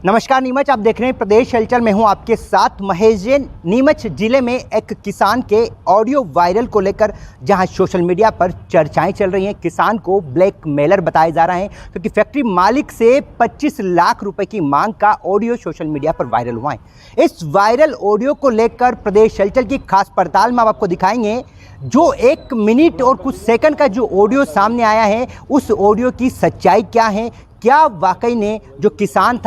नमस्कार नीमच, आप देख रहे हैं प्रदेश हलचल में हूं आपके साथ महेश जैन। नीमच जिले में एक किसान के ऑडियो वायरल को लेकर जहां सोशल मीडिया पर चर्चाएं चल रही हैं। किसान को ब्लैकमेलर बताया जा रहा है क्योंकि फैक्ट्री मालिक से 25 लाख रुपए की मांग का ऑडियो सोशल मीडिया पर वायरल हुआ है। इस वायरल ऑडियो को लेकर प्रदेश हलचल की खास पड़ताल में आपको दिखाएंगे। जो 1 मिनट और कुछ सेकंड का जो ऑडियो सामने आया है, उस ऑडियो की सच्चाई क्या है, क्या वाकई ने जो किसान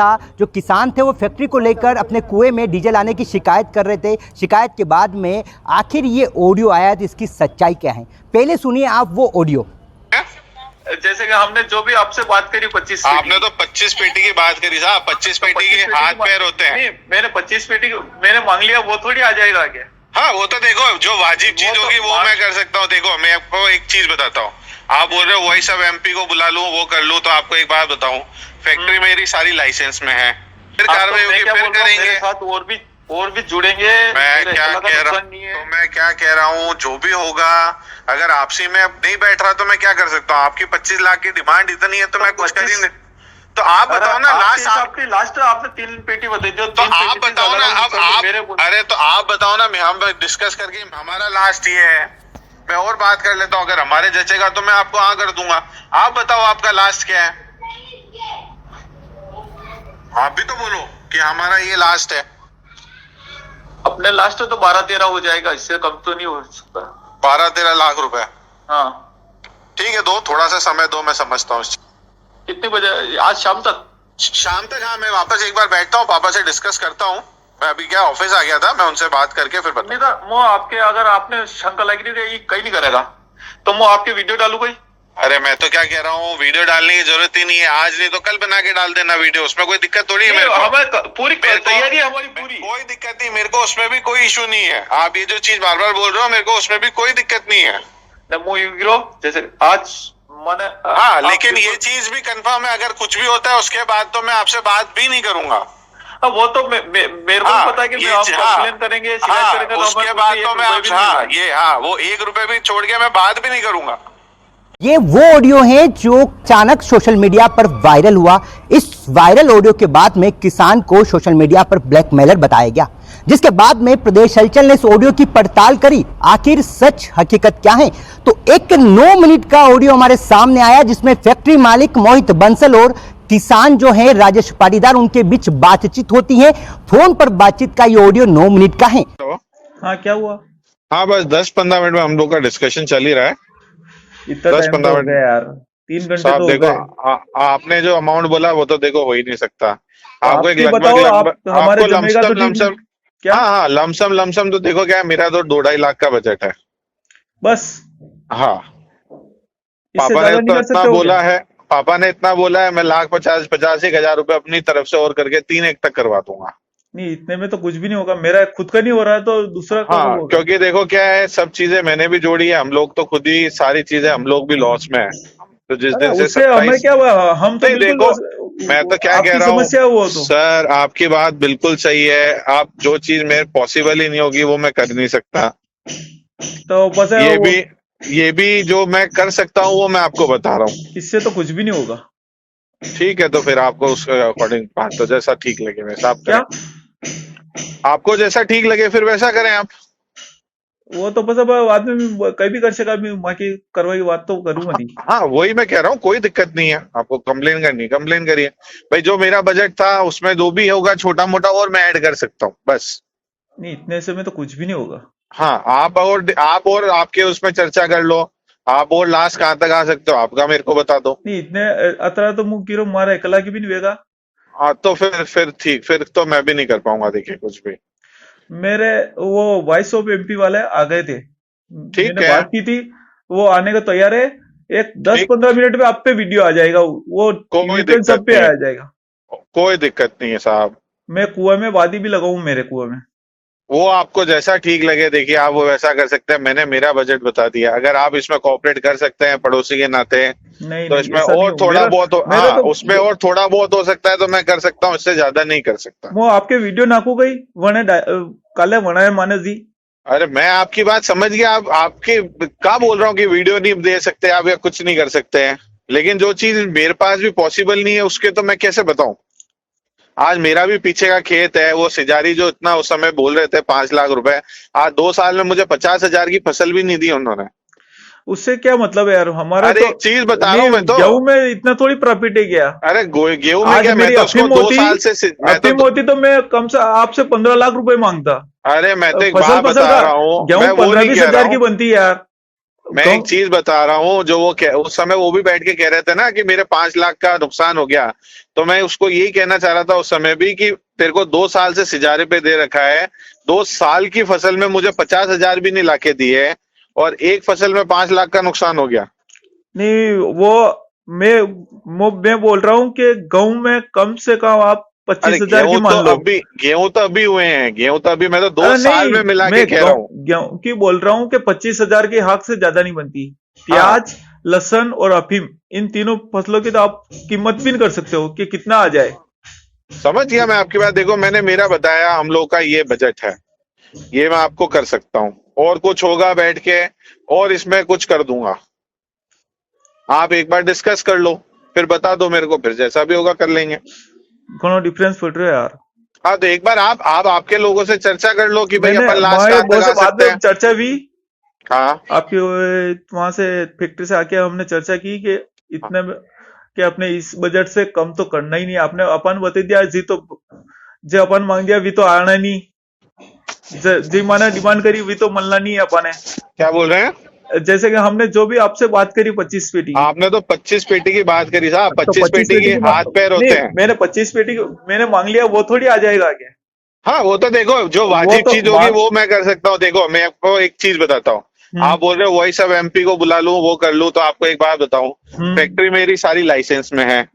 थे वो फैक्ट्री को लेकर अपने कुएं में डीजल आने की शिकायत कर रहे थे। शिकायत के बाद में आखिर ये ऑडियो आया तो इसकी सच्चाई क्या है, पहले सुनिए आप वो ऑडियो। जैसे कि हमने जो भी आपसे बात करी 25 पेटी, आपने तो 25 पेटी की बात करी साहब। 25 पेटी के हाथ पैर होते हैं। नहीं, मैंने 25 पेटी मैंने मांग लिया, वो थोड़ी आ जाएगा आगे। हाँ, वो तो देखो जो वाजिब चीज होगी वो मैं कर सकता हूँ। देखो मैं आपको एक चीज बताता हूँ। आप बोल रहे हो वॉइस ऑफ एमपी को बुला लूं, वो कर लूं, तो आपको एक बात बताऊं, फैक्ट्री मेरी सारी लाइसेंस में है। फिर कार्रवाई होगी, फिर करेंगे। मेरे साथ और भी जुड़ेंगे। मैं क्या कह रहा हूँ, तो मैं क्या कह रहा हूँ, जो भी होगा, अगर आपसी में अब नहीं बैठ रहा तो मैं क्या कर सकता हूँ। आपकी 25 लाख की डिमांड इतनी है तो मैं कुछ कर ही नहीं। तो आप बताओ ना, लास्ट आपने 3 पेटी बताई थी, तो आप बताओ ना। अब आप अरे तो आप बताओ ना, हम डिस्कस करके हमारा लास्ट ये है, मैं और बात कर लेता हूँ। अगर हमारे जचेगा तो मैं आपको हाँ कर दूंगा। आप बताओ आपका लास्ट क्या है। आप भी तो बोलो कि हमारा ये लास्ट है। अपने लास्ट तो 12-13 हो जाएगा, इससे कम तो नहीं हो सकता। 12-13 लाख रुपए। हाँ ठीक है, दो थोड़ा सा समय दो, मैं समझता हूँ। कितने बजे? आज शाम तक। हाँ, मैं वापस एक बार बैठता हूँ, पापा से डिस्कस करता हूँ। मैं अभी क्या ऑफिस आ गया था, मैं उनसे बात करके फिर नहीं था वो आपके, अगर आपने शंका लगी नहीं कहीं नहीं करेगा तो मैं आपके वीडियो डालू कोई। अरे मैं तो क्या कह रहा हूँ, वीडियो डालने की जरूरत ही नहीं है। आज नहीं तो कल बना के डाल देना वीडियो, उसमें कोई दिक्कत थोड़ी है। मेरे को हमें पूरी तैयारी है हमारी पूरी, कोई दिक्कत नहीं। मेरे को उसमें भी कोई इशू नहीं है। आप ये जो चीज बार बार बोल रहे हो, मेरे को उसमें भी कोई दिक्कत नहीं है। जैसे आज मैंने हाँ, लेकिन ये चीज भी कंफर्म है, अगर कुछ भी होता है उसके बाद तो मैं आपसे बात भी नहीं करूंगा। वो तो मेरे को पता है कि मैं कंप्लेन करेंगे, शिकायत करेंगे, उसके बाद तो मैं आपसे वो 1 रुपए भी छोड़ के मैं बात भी नहीं करूंगा। ये वो ऑडियो है जो अचानक सोशल मीडिया पर वायरल हुआ। इस वायरल ऑडियो के बाद में किसान को सोशल मीडिया पर ब्लैकमेलर बताया गया, जिसके बाद में प्रदेश हलचल ने इस ऑडियो की पड़ताल करी। आखिर सच हकीकत क्या है, तो एक 9 मिनट का ऑडियो हमारे सामने आया जिसमें फैक्ट्री मालिक मोहित बंसल और किसान जो है राजेश पाटीदार, उनके बीच बातचीत होती है। फोन पर बातचीत का ये ऑडियो 9 मिनट का है। हाँ, क्या हुआ? हाँ, बस 10-15 मिनट में हम लोग का डिस्कशन चल ही रहा है। इतना 10-15 मिनट यार, 3 घंटे तो देखो आपने जो अमाउंट बोला वो तो देखो हो ही नहीं सकता। आपको एक लमसम क्या? हाँ, लमसम तो देखो क्या है, मेरा तो 2-2.5 लाख का बजट है बस। हाँ, पापा ने इतना बोला है, मैं 1,50,000 रुपए अपनी तरफ से और करके 3 तक करवा दूंगा। नहीं, इतने में तो कुछ भी नहीं होगा, मेरा खुद का नहीं हो रहा है तो दूसरा का हाँ, क्योंकि देखो क्या है, सब चीजें मैंने भी जोड़ी है। हम लोग तो खुद ही सारी चीजें, हम लोग भी लॉस में है। तो जिस दिन से हमें क्या हुआ, हम तो देखो, मैं तो क्या कह रहा हूँ तो। सर, आपकी बात बिल्कुल सही है। आप जो चीज मेरे पॉसिबल ही नहीं होगी वो मैं कर नहीं सकता। तो बस ये भी जो मैं कर सकता हूँ वो मैं आपको बता रहा हूँ। इससे तो कुछ भी नहीं होगा। ठीक है, तो फिर आपको उसके अकॉर्डिंग बात, तो जैसा ठीक लगे वैसा आप क्या? आपको जैसा ठीक लगे फिर वैसा करें आप। वो तो बस अब बाद में कहीं भी कर सका, बाकी कार्रवाई की बात तो करूंगा नहीं। हाँ, वही मैं कह रहा हूँ, कोई दिक्कत नहीं है। आपको कंप्लेन करनी, कंप्लेन करिए भाई। जो मेरा बजट था उसमें जो भी होगा छोटा मोटा और मैं ऐड कर सकता हूँ बस। नहीं, इतने से में तो कुछ भी नहीं होगा। हाँ, आप और आपके उसमें चर्चा कर लो। आप और लास्ट कहाँ तक आ सकते हो आपका मेरे को बता दो। नहीं, इतने अतरा तो मुंह कीरो मारा एकला की भी नहीं होगा। हाँ, तो फिर ठीक, फिर तो मैं भी नहीं कर पाऊंगा। देखिए कुछ भी, मेरे वो वॉइस ऑफ एमपी वाले आ गए थे, ठीक है, बात की थी, वो आने को तैयार है। एक 10-15 मिनट में आप पे वीडियो आ जाएगा, वो सब पे आ जाएगा। कोई दिक्कत नहीं है साहब। मैं कुएं में वादी भी लगाऊं, मेरे कुएं में। वो आपको जैसा ठीक लगे, देखिए आप वो वैसा कर सकते हैं। मैंने मेरा बजट बता दिया, अगर आप इसमें कोऑपरेट कर सकते हैं पड़ोसी के नाते तो इसमें और थोड़ा बहुत उसमें और थोड़ा बहुत हो सकता है तो मैं कर सकता हूँ, इससे ज्यादा नहीं कर सकता। वो आपके वीडियो नाकू गई वने काले वना माने जी। अरे मैं आपकी बात समझ गया। आप आपके क्या बोल रहा हूँ कि वीडियो नहीं दे सकते आप या कुछ नहीं कर सकते हैं, लेकिन जो चीज मेरे पास भी पॉसिबल नहीं है उसके तो मैं कैसे बताऊं। आज मेरा भी पीछे का खेत है, वो सिजारी जो इतना उस समय बोल रहे थे 5 लाख रुपए, आज 2 साल में मुझे 50,000 की फसल भी नहीं दी उन्होंने। उससे क्या मतलब है यार, हमारा अरे तो एक चीज बता रहा हूँ मैं तो, गेहूं में इतना थोड़ी प्रॉफिट है क्या? अरे गेहूं में आज क्या, मैं मेरी तो उसको अफीम 2 होती, साल से मैं तो अफीम होती तो मैं कम से आपसे 15 लाख रुपए मांगता। अरे मैं तो एक फसल बात फसल बता का रहा हूँ, मैं गेहूं वो नहीं 15-20 कह रहा हजार की हूँ, बनती है यार। मैं एक चीज बता रहा हूँ, जो वो उस समय वो भी बैठ के कह रहे थे ना कि मेरे 5 लाख का नुकसान हो गया, तो मैं उसको यही कहना चाह रहा था उस समय भी कि तेरे को 2 साल से सिजारे पे दे रखा है, 2 साल की फसल में मुझे 50,000 भी नहीं लाके दिए, और एक फसल में 5 लाख का नुकसान हो गया। नहीं वो मैं बोल रहा हूँ कि गाँव में कम से कम आप अरे 25,000 की मान लो। गेहूं तो अभी हुए हैं, गेहूं तो अभी मैं तो 2 साल नहीं, में मिला के मैं कह रहा हूँ। गेहूं की बोल रहा हूँ कि 25,000 के हक से ज्यादा नहीं बनती। हाँ प्याज, लहसुन और अफीम, इन तीनों फसलों की तो आप कीमत भी नहीं कर सकते हो कि कितना आ जाए। समझ गया मैं आपकी बात, देखो मैंने मेरा बताया, हम लोग का ये बजट है, ये मैं आपको कर सकता हूँ, और कुछ होगा बैठ के और इसमें कुछ कर दूंगा, आप एक बार डिस्कस कर लो, फिर बता दो मेरे को, फिर जैसा भी होगा कर लेंगे। कोनो डिफरेंस पड़ रहा है यार। हाँ तो एक बार आप आपके लोगों से चर्चा कर लो कि भाई मैंने अपन लास्ट हमारे कहाँ तक बहुत आ से बाद सकते में हैं। चर्चा भी हाँ आपके वहां से फैक्ट्री से आके हमने चर्चा की कि इतने कि अपने इस बजट से कम तो करना ही नहीं। आपने अपन बता दिया जी, तो जो अपन मांग दिया वी तो आना नहीं, जी माने डिमांड करी वी तो मलना नहीं है अपन ने। क्या बोल रहे हैं? जैसे कि हमने जो भी आपसे बात करी 25 पेटी की, आपने तो 25 पेटी की बात करी साहब, तो 25 25 पेटी पेटी के की हाथ पैर नहीं, होते हैं। मैंने 25 पेटी मैंने मांग लिया, वो थोड़ी आ जाएगा क्या? हाँ वो तो देखो जो वो वाजिब तो चीज होगी मांग वो मैं कर सकता हूँ। देखो मैं आपको एक चीज बताता हूँ, हम्म आप बोल रहे हो वॉइस ऑफ एमपी को बुला लूं, वो कर लूं, तो आपको एक बात बताऊं, हम्म फैक्ट्री मेरी सारी लाइसेंस में है।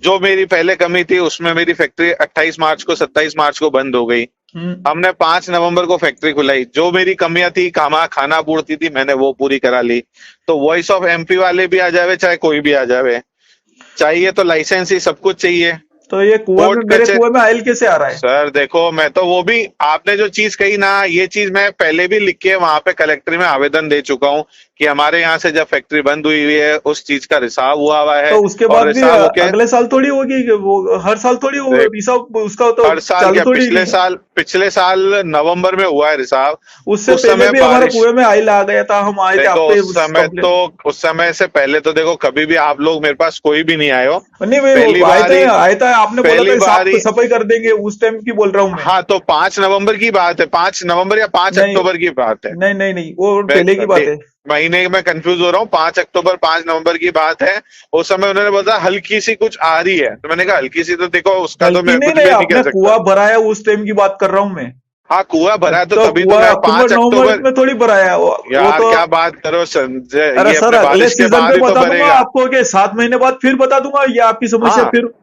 जो मेरी पहले कमी थी उसमें मेरी फैक्ट्री 28 मार्च को 27 मार्च को बंद हो गई। हम्म हमने 5 नवंबर को फैक्ट्री खुलाई, जो मेरी कमियां थी, खाना पूर्ति थी, मैंने वो पूरी करा ली। तो वॉइस ऑफ एमपी वाले भी आ जावे, चाहे कोई भी आ जावे, चाहिए तो लाइसेंस ही सब कुछ चाहिए। तो ये कुएं में, कोर्ट मेरे कचहरी, कुएं में आयल कैसे आ रहा है? सर देखो मैं तो वो भी, आपने जो चीज कही ना, ये चीज मैं पहले भी लिख के वहां पे कलेक्ट्री में आवेदन दे चुका हूँ कि हमारे यहाँ से जब फैक्ट्री बंद हुई है उस चीज का रिसाव हुआ है, तो उसके और बाद भी रिसाव होके, अगले साल थोड़ी होगी कि वो हर साल थोड़ी होगा देख रिसाव, उसका तो हर साल चालू क्या, थोड़ी नहीं है। पिछले साल नवंबर में हुआ है रिसाव। उससे उस पहले समय भी हमारे बारिश, कुएं में आयल आ गया था, हम आए थे आप देखो पे उस समय तो, कंप्लेन। उस समय से पहले तो देखो कभी भी आप लोग मेरे पास कोई भी नहीं आए हो। नहीं भाई पहली वो बार ही, आया था, आपने बोला पहली था बार साफ ही, सफाई कर देंगे, उस टाइम की बोल रहा हूँ मैं। हाँ तो 5 नवंबर की बात है, 5 नवंबर या 5 नहीं अक्टूबर की बात है। नहीं नहीं नहीं, वो मैं पहले की बात है। महीने में कंफ्यूज हो रहा हूँ, 5 अक्टूबर 5 नवंबर की बात है। उस समय उन्होंने बोला हल्की सी कुछ आ रही है, तो मैंने कहा हल्की सी, तो देखो उसका तो हल्की मैं नहीं, कुछ नहीं भी नहीं कह आपने सकता। कुआं भराया उस टाइम की बात कर रहा हूँ मैं। हाँ कुआं भरा है, तो तो तभी तो कुआं मैं अक्टूबर 5 नवंबर अक्टूबर, में थोड़ी भराया वो यार तो। क्या बात करो संजय, अरे ये सर अपने अगले बारिश के सीजन पे बाद ही तो बता दूंगा भरेगा। आपको कि 7 महीने बाद फिर बता दूंगा, ये आपकी समस्या हाँ फिर।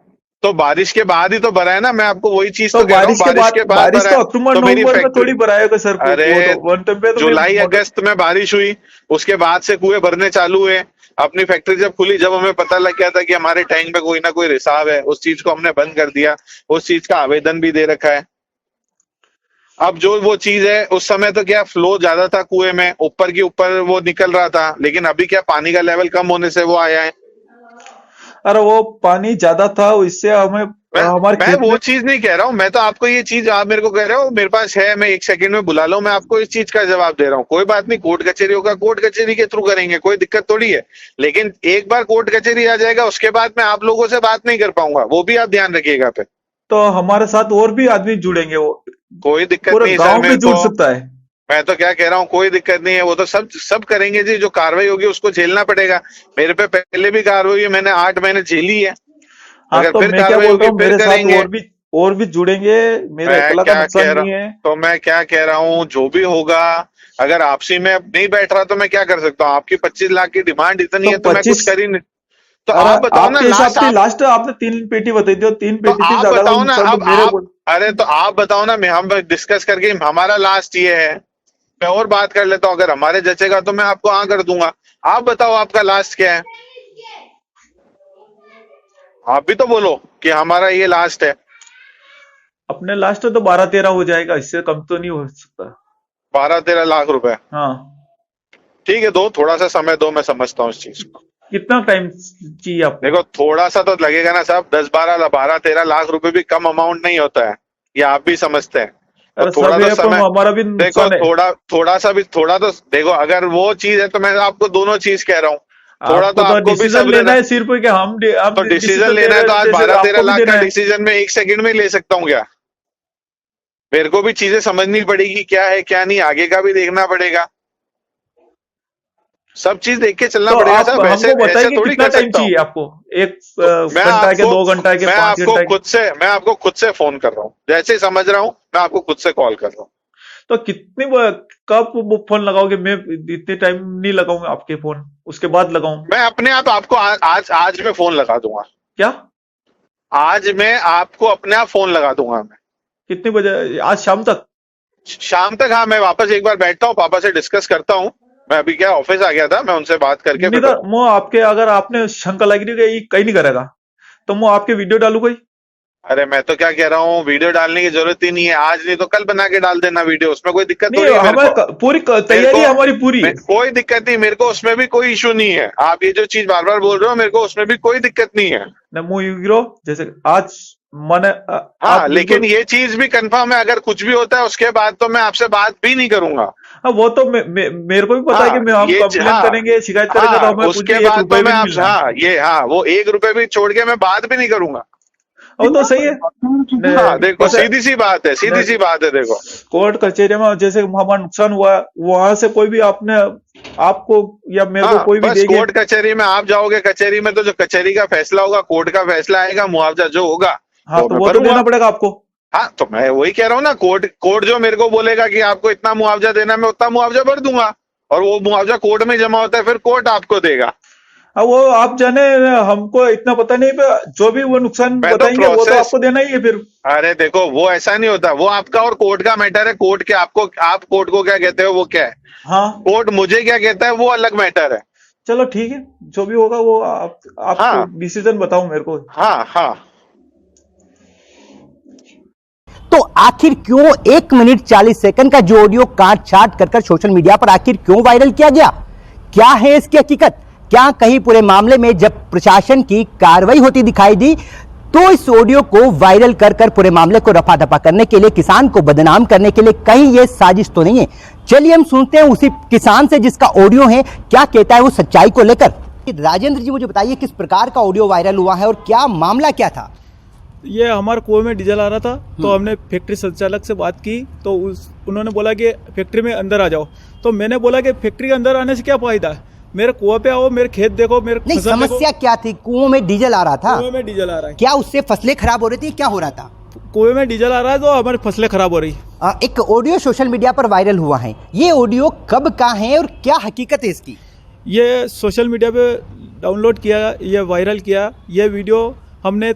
तो बारिश के बाद ही तो भरा है ना, मैं आपको वही चीज तो तो कह रहा हूँ, बारिश के बारिश बाद, के बाद बारिश भरा तो है। अक्टूबर तो मेरी नवंबर में फैक्ट्री, थोड़ी भराएगा सर, अरे वो तो वन टाइम पे तो मैं जुलाई अगस्त में बारिश हुई, उसके बाद से कुएं भरने चालू हुए। अपनी फैक्ट्री जब खुली, जब हमें पता लग गया था कि हमारे टैंक में कोई ना कोई रिसाव है, उस चीज को हमने बंद कर दिया, उस चीज का आवेदन भी दे रखा है। अब जो वो चीज है, उस समय तो क्या फ्लो ज्यादा था कुएं में, ऊपर की ऊपर वो निकल रहा था, लेकिन अभी क्या पानी का लेवल कम होने से वो आया है। अरे वो पानी ज्यादा था, इससे हमें मैं हमारे मैं खेत वो में। चीज नहीं कह रहा हूँ, मैं तो आपको ये चीज, आप मेरे को कह रहे हो मेरे पास है, मैं 1 सेकंड में बुला लो, मैं आपको इस चीज का जवाब दे रहा हूँ। कोई बात नहीं, कोर्ट कचहरी होगा, कोर्ट कचहरी के थ्रू करेंगे, कोई दिक्कत थोड़ी है। लेकिन एक बार कोर्ट कचहरी आ जाएगा, उसके बाद मैं आप लोगों से बात नहीं कर पाऊंगा, वो भी आप ध्यान रखिएगा फिर। तो हमारे साथ और भी आदमी जुड़ेंगे, वो कोई दिक्कत पूरा नहीं सर गांव भी मेरे जुड़ को, सकता है। मैं तो क्या कह रहा हूँ, कोई दिक्कत नहीं है, वो तो सब सब करेंगे जी, जो कार्रवाई होगी उसको झेलना पड़ेगा। मेरे पे पहले भी कार्रवाई हुई है, मैंने 8 महीने झेली है, हाँ अगर तो फिर मैं क्या कार्रवाई बोल रहा होगी हूँ, फिर मेरे साथ करेंगे। और भी जुड़ेंगे, मेरा मैं अकेला का क्या नुकसान कह रहा नहीं है। तो मैं क्या कह रहा हूँ, जो भी होगा, अगर आपसी में नहीं बैठ रहा तो मैं क्या कर सकता हूँ, आपकी 25 लाख की डिमांड इतनी तो है तो मैं कुछ 25, कर ही नहीं। तो अरे आप बताओ ना आपके हिसाब लास्ट, से आप लास्ट आपने 3 पेटी बताई थी, और 3 तो पेटी थी आप ज्यादा का बताओ ना, नुकसान तो अब मेरे आप, बोल। अरे तो आप बताओ ना, मैं हम डिस्कस करके हमारा लास्ट ये है, मैं और बात कर लेता हूँ, अगर हमारे जचेगा तो मैं आपको हाँ कर दूंगा। आप बताओ आपका लास्ट क्या है, आप भी तो बोलो कि हमारा ये लास्ट है। अपने लास्ट तो 12-13 हो जाएगा, इससे कम तो नहीं हो सकता। 12-13 लाख रुपए, हाँ ठीक है, दो थोड़ा सा समय दो, मैं समझता हूँ इस चीज को। कितना टाइम चाहिए आपको? देखो थोड़ा सा तो लगेगा ना साहब, 10-12-13 लाख रुपए भी कम अमाउंट नहीं होता है, ये आप भी समझते हैं। तो थोड़ा तो समय, हमारा भी देखो थोड़ा तो देखो, अगर वो चीज है तो मैं आपको दोनों चीज कह रहा हूँ, थोड़ा तो आपको भी डिसीजन लेना है सिर्फ कि हम तो डिसीजन लेना है तो आज 12-13 लाख का डिसीजन मैं 1 सेकंड में ले सकता हूँ क्या? मेरे को भी चीजें समझनी पड़ेगी, क्या है क्या नहीं, आगे का भी देखना पड़ेगा, सब चीज देख के चलना पड़ेगा साहब। ऐसे थोड़ी कर सकता हूँ आपको 1 घंटा के 2 घंटा के 5 घंटा? मैं आपको खुद से फोन कर रहा हूँ, जैसे समझ रहा हूँ मैं आपको खुद से कॉल कर रहा हूँ। तो कब वो फोन लगाओगे? मैं इतने टाइम नहीं लगाऊंगा आपके फोन, उसके बाद लगाऊं? मैं अपने आप आपको आज मैं फोन लगा दूंगा। क्या? आज मैं आपको अपने आप फोन लगा दूंगा। मैं कितने बजे? आज शाम तक? शाम तक, हाँ। मैं वापस एक बार बैठता हूँ, पापा से डिस्कस करता हूँ। मैं अभी क्या ऑफिस आ गया था, मैं उनसे बात करके नहीं तो मैं आपके, अगर आपने शंका लगी रही कहीं नहीं करेगा तो मैं आपके वीडियो डालूंगा ही। अरे मैं तो क्या कह रहा हूँ, वीडियो डालने की जरूरत ही नहीं है, आज नहीं तो कल बना के डाल देना वीडियो, उसमें कोई दिक्कत नहीं है। पूरी तैयारी हमारी पूरी है, कोई दिक्कत नहीं, मेरे को उसमें भी कोई इशू नहीं है। आप ये जो चीज बार बार बोल रहे हो, मेरे को उसमें भी कोई दिक्कत नहीं है। जैसे आज मैंने हाँ, लेकिन ये चीज भी कंफर्म है, अगर कुछ भी होता है उसके बाद तो मैं आपसे बात भी नहीं करूंगा। हाँ, वो तो मेरे को भी पता है कि हम कंप्लेन करेंगे, शिकायत करेंगे तो हमें उसके बाद तो मैं आपसे वो 1 रुपए भी छोड़ के मैं बात भी नहीं करूंगा। वो तो सही है। हाँ, देखो सीधी सी बात है, देखो कोर्ट कचहरी में जैसे हमारा नुकसान हुआ, वहां से कोई भी आपको या मेरे को कोई भी देगी? कोर्ट कचहरी में आप जाओगे, कचहरी में तो जो कचहरी का फैसला होगा, कोर्ट का फैसला आएगा, मुआवजा जो होगा हाँ तो वो तो देना पड़ेगा आपको। हाँ, तो मैं वही कह रहा हूँ ना, कोर्ट जो मेरे को बोलेगा कि आपको इतना मुआवजा देना, मैं उतना मुआवजा भर दूंगा, और वो मुआवजा कोर्ट में जमा होता है, फिर कोर्ट आपको देगा। वो आप जाने, हमको इतना पता नहीं, जो भी वो नुकसान बताएंगे वो तो आपको देना ही है फिर। अरे देखो, वो ऐसा नहीं होता, वो आपका और कोर्ट का मैटर है। कोर्ट के आप कोर्ट को क्या कहते हो, वो क्या है, हाँ, कोर्ट मुझे क्या कहता है, वो अलग मैटर है। चलो ठीक है, जो भी होगा वो आप डिसीजन बताओ मेरे को। हाँ। तो आखिर क्यों 1 मिनट 40 सेकंड का जो ऑडियो काट छाट कर सोशल मीडिया पर आखिर क्यों वायरल किया गया? क्या है इसकी हकीकत? क्या कहीं पूरे मामले में जब प्रशासन की कार्रवाई होती दिखाई दी तो इस ऑडियो को वायरल कर पूरे मामले को रफा दफा करने के लिए, किसान को बदनाम करने के लिए कहीं यह साजिश तो नहीं है? चलिए हम सुनते हैं उसी किसान से जिसका ऑडियो है, क्या कहता है वो सच्चाई को लेकर। राजेंद्र जी, मुझे बताइए किस प्रकार का ऑडियो वायरल हुआ है और क्या मामला क्या था? ये हमारे कुएं में डीजल आ रहा था, तो हमने फैक्ट्री संचालक से बात की, तो उन्होंने बोला कि फैक्ट्री में अंदर आ जाओ। तो मैंने बोला कि फैक्ट्री के अंदर आने से क्या फायदा है, मेरे कुआं पे आओ, मेरे खेत देखो, मेरे नहीं, समस्या क्या थी? कुओं में डीजल आ रहा था? कुएं में डीजल आ रहा है। क्या उससे फसलें खराब हो रही थी? क्या हो रहा था? कुएं में डीजल आ रहा है तो हमारी फसलें खराब हो रही। एक ऑडियो सोशल मीडिया पर वायरल हुआ है, ये ऑडियो कब का है और क्या हकीकत है इसकी? ये सोशल मीडिया पे डाउनलोड किया, ये वायरल किया। ये वीडियो हमने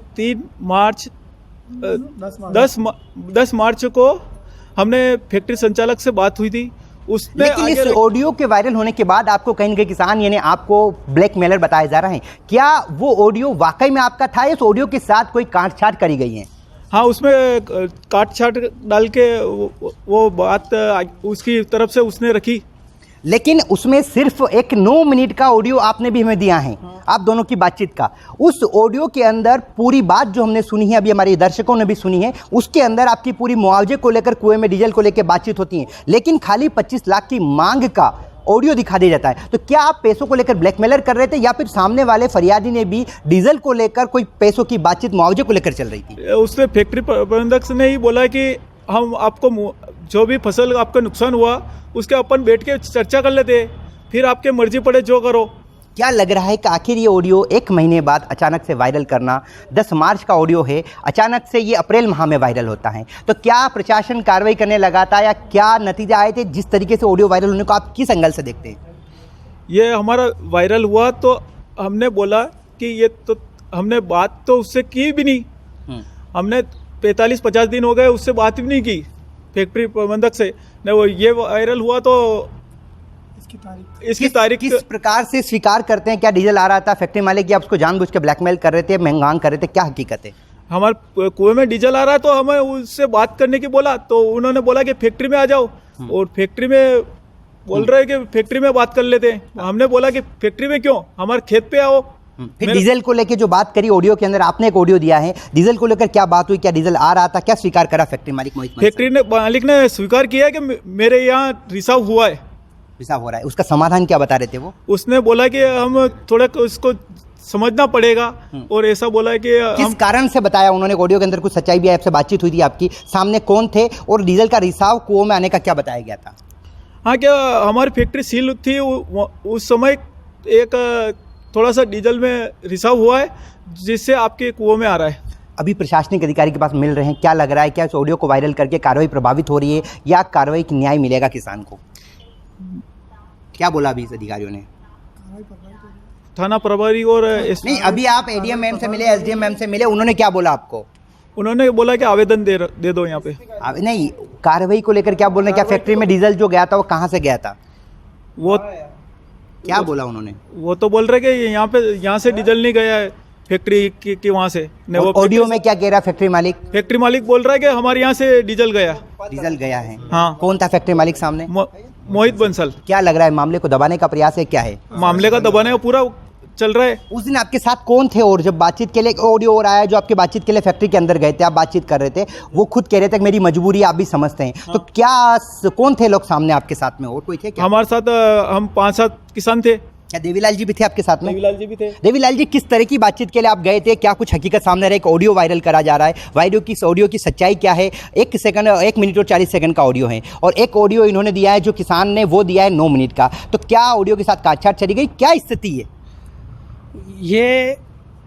10 मार्च को हमने फैक्ट्री संचालक से बात हुई थी, उसने लेकिन इस ऑडियो के वायरल होने के बाद आपको कहीं न कहीं किसान यानी आपको ब्लैकमेलर बताया जा रहा है, क्या वो ऑडियो वाकई में आपका था या इस ऑडियो के साथ कोई काट-छाट करी गई है? हाँ, उसमें काट-छाट डाल के वो बात उसकी तरफ से उसने रखी, लेकिन उसमें सिर्फ एक 9 मिनट का ऑडियो आपने भी हमें दिया है, आप दोनों की बातचीत का। उस ऑडियो के अंदर पूरी बात जो हमने सुनी है, अभी हमारे दर्शकों ने भी सुनी है, उसके अंदर आपकी पूरी मुआवजे को लेकर, कुएं में डीजल को लेकर बातचीत होती है, लेकिन खाली 25 लाख की मांग का ऑडियो दिखा दिया जाता है। तो क्या आप पैसों को लेकर ब्लैकमेलर कर रहे थे या फिर सामने वाले फरियादी ने भी डीजल को लेकर कोई पैसों की बातचीत मुआवजे को लेकर चल रही थी? उसने फैक्ट्री प्रबंधक ने ही बोला कि हम आपको जो भी फसल आपका नुकसान हुआ उसके अपन बैठ के चर्चा कर लेते, फिर आपके मर्जी पड़े जो करो। क्या लग रहा है कि आखिर ये ऑडियो 1 महीने बाद अचानक से वायरल करना, 10 मार्च का ऑडियो है, अचानक से ये अप्रैल माह में वायरल होता है, तो क्या प्रशासन कार्रवाई करने लगा था या क्या नतीजा आए थे? जिस तरीके से ऑडियो वायरल होने को आप किस एंगल से देखते हैं? ये हमारा वायरल हुआ तो हमने बोला कि ये तो हमने बात तो उससे की भी नहीं, हमने 45-50 दिन हो गए उससे बात भी नहीं की फैक्ट्री प्रबंधक से। नहीं, वो ये वायरल हुआ तो इसकी तारीख किस प्रकार से स्वीकार करते हैं? क्या डीजल आ रहा था फैक्ट्री मालिक की, आप उसको जानबूझ के ब्लैकमेल कर रहे थे, महंगांग कर रहे थे, क्या हकीकत है? हमारे कुएं में डीजल आ रहा है तो हमें उससे बात करने की बोला, तो उन्होंने बोला कि फैक्ट्री में आ जाओ, और फैक्ट्री में बोल रहे हैं कि फैक्ट्री में बात कर लेते हैं। हमने बोला कि फैक्ट्री में क्यों, हमारे खेत पे आओ। फिर डीजल को लेकर जो बात करी ऑडियो के अंदर, आपने एक ऑडियो दिया है, डीजल को लेकर क्या बात हुई, क्या डीजल आ रहा था, क्या स्वीकार करा फैक्ट्री मालिक मोहित बंसल? फैक्ट्री ने मालिक ने स्वीकार किया है कि मेरे यहाँ रिसाव हुआ है। रिसाव हो रहा है, उसका समाधान क्या बता रहे थे वो? उसने बोला कि हम थोड़ा उसको समझना पड़ेगा, और ऐसा बोला है कि किस कारण से बताया उन्होंने? ऑडियो के अंदर कुछ सच्चाई भी है, आपसे बातचीत हुई थी आपकी, सामने कौन थे और डीजल का रिसाव कुओं में आने का क्या बताया गया था? हाँ, क्या हमारी फैक्ट्री सील थी उस समय, एक थोड़ा सा डीजल में रिसाव हुआ है जिससे आपके कुओं में आ रहा है। अभी प्रशासनिक अधिकारी के पास मिल रहे हैं, क्या लग रहा है, क्या इस ऑडियो को वायरल करके कार्रवाई प्रभावित हो रही है या कार्रवाई की न्याय मिलेगा किसान को? क्या बोला अभी इस अधिकारियों ने? थाना प्रभारी और नहीं, अभी आप एडीएम मैम से मिले, एसडीएम मैम से मिले, उन्होंने क्या बोला आपको? उन्होंने बोला कि आवेदन दे दो यहाँ पे। नहीं, कार्रवाई को लेकर क्या बोल रहे हैं? क्या फैक्ट्री में डीजल जो गया था वो कहाँ से गया था, वो क्या बोला उन्होंने? वो तो बोल रहे कि यहाँ से डीजल नहीं गया है फैक्ट्री की वहाँ से। ऑडियो में क्या कह रहा फैक्ट्री मालिक? फैक्ट्री मालिक बोल रहा है कि हमारे यहाँ से डीजल गया। डीजल गया है? हाँ। कौन था फैक्ट्री मालिक सामने? मोहित बंसल। क्या लग रहा है, मामले को दबाने का प्रयास है, क्या है मामले का दबाने का पूरा चल रहा है? उस दिन आपके साथ कौन थे और जब बातचीत के लिए ऑडियो और आया, जो आपके बातचीत के लिए फैक्ट्री के अंदर गए थे, आप बातचीत कर रहे थे, वो खुद कह रहे थे कि मेरी मजबूरी आप भी समझते हैं। हाँ। तो क्या कौन थे लोग सामने आपके साथ में, और कोई थे क्या? हमारे साथ हम 5-7 किसान थे। क्या देवीलाल जी भी थे आपके साथ में? देवीलाल जी भी थे। देवीलाल जी, किस तरह की बातचीत के लिए आप गए थे? क्या कुछ हकीकत सामने रहा? एक ऑडियो वायरल करा जा रहा है, ऑडियो की सच्चाई क्या है? 1 मिनट और 40 सेकंड का ऑडियो है, और एक ऑडियो इन्होंने दिया है जो किसान ने, वो दिया है 9 मिनट का। तो क्या ऑडियो के साथ काटछाट चली गई, क्या स्थिति है? ये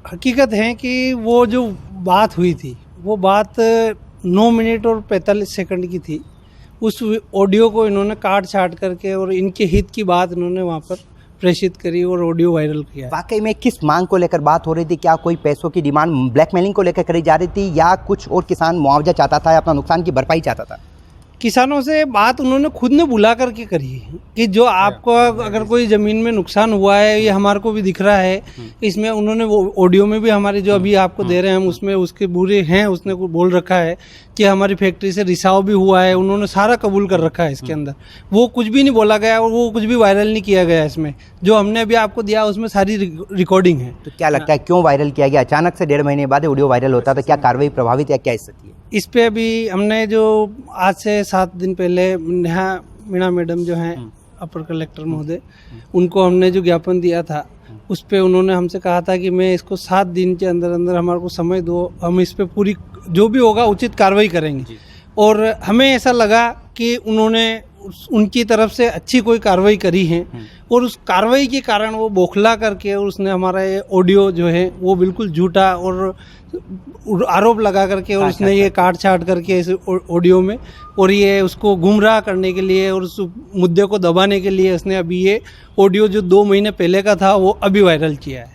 हकीकत है कि वो जो बात हुई थी, वो बात 9 मिनट और 45 सेकंड की थी। उस ऑडियो को इन्होंने काट छाट करके और इनके हित की बात इन्होंने वहाँ पर प्रेषित करी और ऑडियो वायरल किया। वाकई में किस मांग को लेकर बात हो रही थी? क्या कोई पैसों की डिमांड, ब्लैकमेलिंग को लेकर करी जा रही थी, या कुछ और किसान मुआवजा चाहता था या अपना नुकसान की भरपाई चाहता था? किसानों से बात उन्होंने खुद ने बुला करके करी है कि जो आपको अगर कोई ज़मीन में नुकसान हुआ है, ये हमारे को भी दिख रहा है। इसमें उन्होंने वो ऑडियो में भी हमारे जो अभी आपको दे रहे हैं हम, उसमें उसके बुरे हैं, उसने बोल रखा है कि हमारी फैक्ट्री से रिसाव भी हुआ है। उन्होंने सारा कबूल कर रखा है इसके अंदर, वो कुछ भी नहीं बोला गया और वो कुछ भी वायरल नहीं किया गया। इसमें जो हमने अभी आपको दिया उसमें सारी रिकॉर्डिंग है। तो क्या लगता है क्यों वायरल किया गया? अचानक से 1.5 महीने बाद ऑडियो वायरल होता, तो क्या कार्रवाई प्रभावित या क्या स्थिति है इस पे? अभी हमने जो आज से 7 दिन पहले नेहा मीणा मैडम जो हैं अपर कलेक्टर महोदय, उनको हमने जो ज्ञापन दिया था, उस पे उन्होंने हमसे कहा था कि मैं इसको 7 दिन के अंदर अंदर हमारे को समय दो, हम इस पे पूरी जो भी होगा उचित कार्रवाई करेंगे। और हमें ऐसा लगा कि उन्होंने उनकी तरफ से अच्छी कोई कार्रवाई करी है, और उस कार्रवाई के कारण वो बौखला करके और उसने हमारा ये ऑडियो जो है वो बिल्कुल झूठा और आरोप लगा करके और उसने ये काट छाट करके इस ऑडियो में, और ये उसको गुमराह करने के लिए और उस मुद्दे को दबाने के लिए उसने अभी ये ऑडियो जो 2 महीने पहले का था वो अभी वायरल किया है।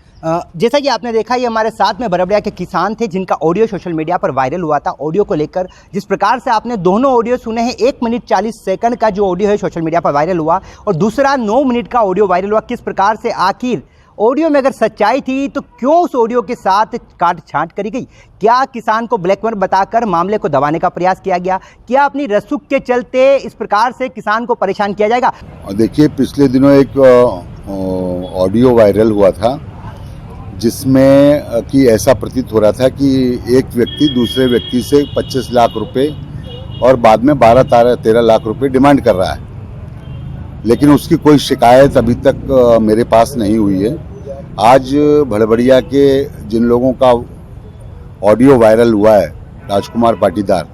जैसा कि आपने देखा, ये हमारे साथ में बरबड़िया के किसान थे जिनका ऑडियो सोशल मीडिया पर वायरल हुआ था। ऑडियो को लेकर जिस प्रकार से आपने दोनों ऑडियो सुने हैं, 1 मिनट 40 सेकंड का जो ऑडियो है सोशल मीडिया पर वायरल हुआ, और दूसरा 9 मिनट का ऑडियो वायरल हुआ। किस प्रकार से आखिर ऑडियो में अगर सच्चाई थी तो क्यों उस ऑडियो के साथ काट छांट करी गई? क्या किसान को ब्लैकमेल बताकर मामले को दबाने का प्रयास किया गया? क्या अपनी रसूख के चलते इस प्रकार से किसान को परेशान किया जाएगा? देखिए, पिछले दिनों एक ऑडियो वायरल हुआ था जिसमें कि ऐसा प्रतीत हो रहा था कि एक व्यक्ति दूसरे व्यक्ति से 25 लाख रुपए और बाद में 12-13 लाख रुपए डिमांड कर रहा है, लेकिन उसकी कोई शिकायत अभी तक मेरे पास नहीं हुई है। आज भड़बड़िया के जिन लोगों का ऑडियो वायरल हुआ है, राजकुमार पाटीदार,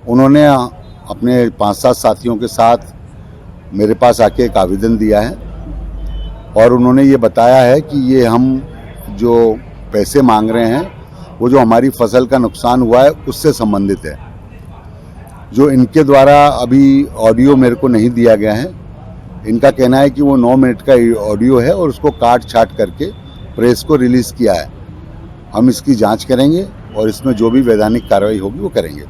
उन्होंने अपने 5-7 साथियों के साथ मेरे पास आके एक आवेदन दिया है, और उन्होंने ये बताया है कि ये हम जो पैसे मांग रहे हैं वो जो हमारी फसल का नुकसान हुआ है उससे संबंधित है। जो इनके द्वारा अभी ऑडियो मेरे को नहीं दिया गया है, इनका कहना है कि वो 9 मिनट का ऑडियो है और उसको काट छाट करके प्रेस को रिलीज़ किया है। हम इसकी जांच करेंगे और इसमें जो भी वैधानिक कार्रवाई होगी वो करेंगे।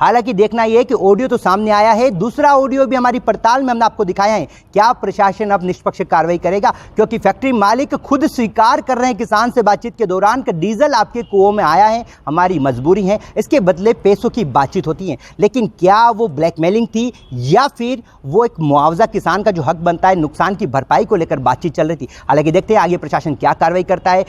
हालांकि देखना यह है कि ऑडियो तो सामने आया है, दूसरा ऑडियो भी हमारी पड़ताल में हमने आपको दिखाया है। क्या प्रशासन अब निष्पक्ष कार्रवाई करेगा? क्योंकि फैक्ट्री मालिक खुद स्वीकार कर रहे हैं किसान से बातचीत के दौरान कि डीजल आपके कुओं में आया है, हमारी मजबूरी है, इसके बदले पैसों की बातचीत होती है। लेकिन क्या वो ब्लैकमेलिंग थी या फिर वो एक मुआवजा किसान का जो हक बनता है नुकसान की भरपाई को लेकर बातचीत चल रही थी? हालांकि देखते हैं आगे प्रशासन क्या कार्रवाई करता है,